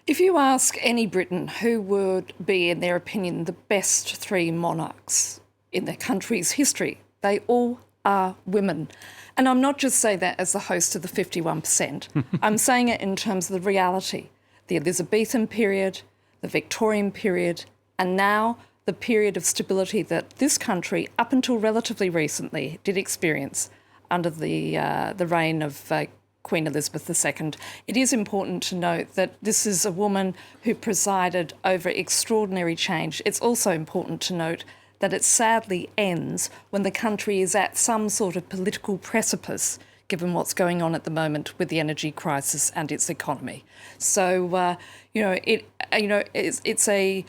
If you ask any Briton who would be, in their opinion, the best three monarchs in their country's history, they all are women. And I'm not just saying that as the host of the 51%. I'm saying it in terms of the reality. The Elizabethan period, the Victorian period, and now the period of stability that this country, up until relatively recently, did experience under the reign of Queen Elizabeth II. It is important to note that this is a woman who presided over extraordinary change. It's also important to note that it sadly ends when the country is at some sort of political precipice, given what's going on at the moment with the energy crisis and its economy. So, it's a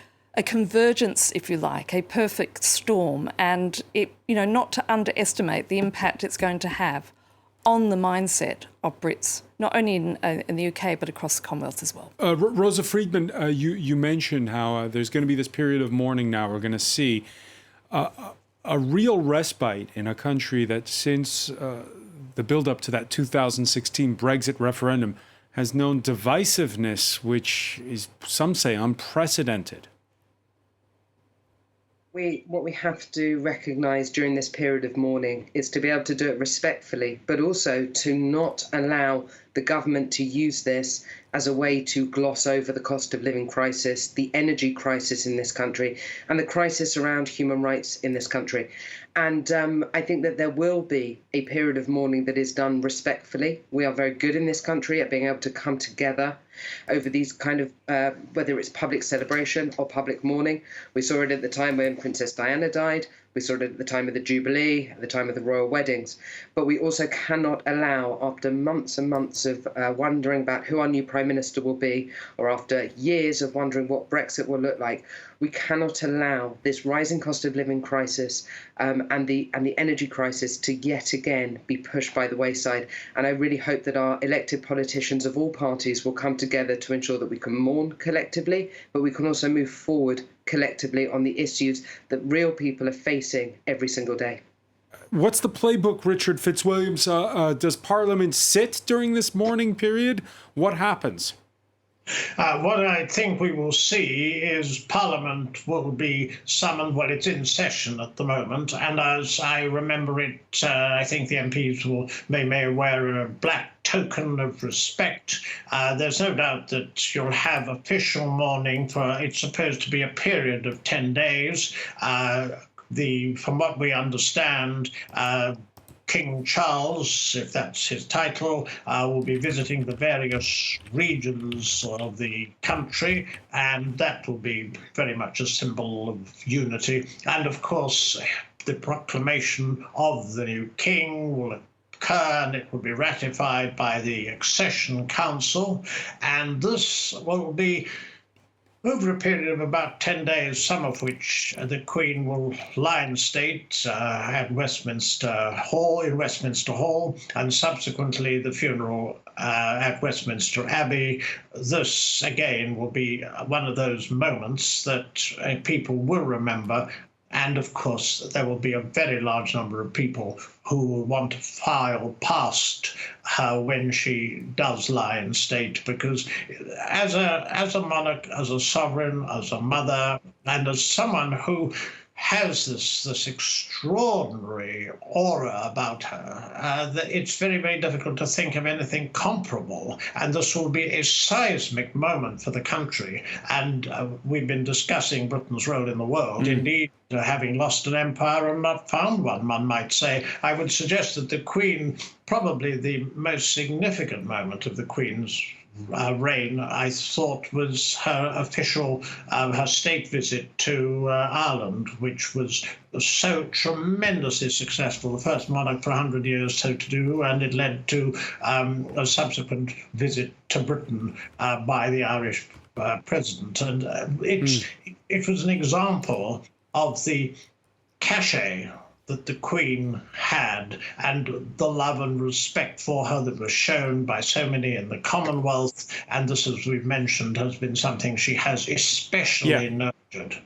convergence, if you like, a perfect storm, and not to underestimate the impact it's going to have on the mindset of Brits, not only in the UK, but across the Commonwealth as well. Rosa Friedman, you mentioned how there's going to be this period of mourning now. We're going to see a real respite in a country that since the build-up to that 2016 Brexit referendum has known divisiveness, which is, some say, unprecedented. What we have to recognise during this period of mourning is to be able to do it respectfully, but also to not allow the government to use this as a way to gloss over the cost of living crisis, the energy crisis in this country, and the crisis around human rights in this country. And I think that there will be a period of mourning that is done respectfully. We are very good in this country at being able to come together over these kind of, whether it's public celebration or public mourning. We saw it at the time when Princess Diana died. We saw it at the time of the Jubilee, at the time of the royal weddings. But we also cannot allow, after months and months of wondering about who our new Prime Minister will be, or after years of wondering what Brexit will look like, we cannot allow this rising cost of living crisis and the energy crisis to yet again be pushed by the wayside. And I really hope that our elected politicians of all parties will come together to ensure that we can mourn collectively, but we can also move forward collectively on the issues that real people are facing every single day. What's the playbook, Richard Fitzwilliams? Does Parliament sit during this mourning period? What happens? What I think we will see is Parliament will be summoned. Well, it's in session at the moment, and as I remember it, I think the MPs may wear a black token of respect. There's no doubt that you'll have official mourning for, it's supposed to be a period of 10 days. From what we understand, King Charles, if that's his title, will be visiting the various regions of the country, and that will be very much a symbol of unity. And of course, the proclamation of the new king will occur, and it will be ratified by the Accession Council, and this will be over a period of about 10 days, some of which the Queen will lie in state at Westminster Hall, and subsequently the funeral at Westminster Abbey. This, again, will be one of those moments that people will remember. And of course, there will be a very large number of people who will want to file past her when she does lie in state, because as a monarch, as a sovereign, as a mother, and as someone who has this extraordinary aura about her, that it's very, very difficult to think of anything comparable. And this will be a seismic moment for the country. And we've been discussing Britain's role in the world. Indeed, having lost an empire and not found one might say, I would suggest that the Queen, probably the most significant moment of the Queen's reign, I thought, was her official, her state visit to Ireland, which was so tremendously successful, the first monarch for 100 years so to do, and it led to a subsequent visit to Britain by the Irish president. And it was an example of the cachet that the Queen had, and the love and respect for her that was shown by so many in the Commonwealth. And this, as we've mentioned, has been something she has especially nurtured.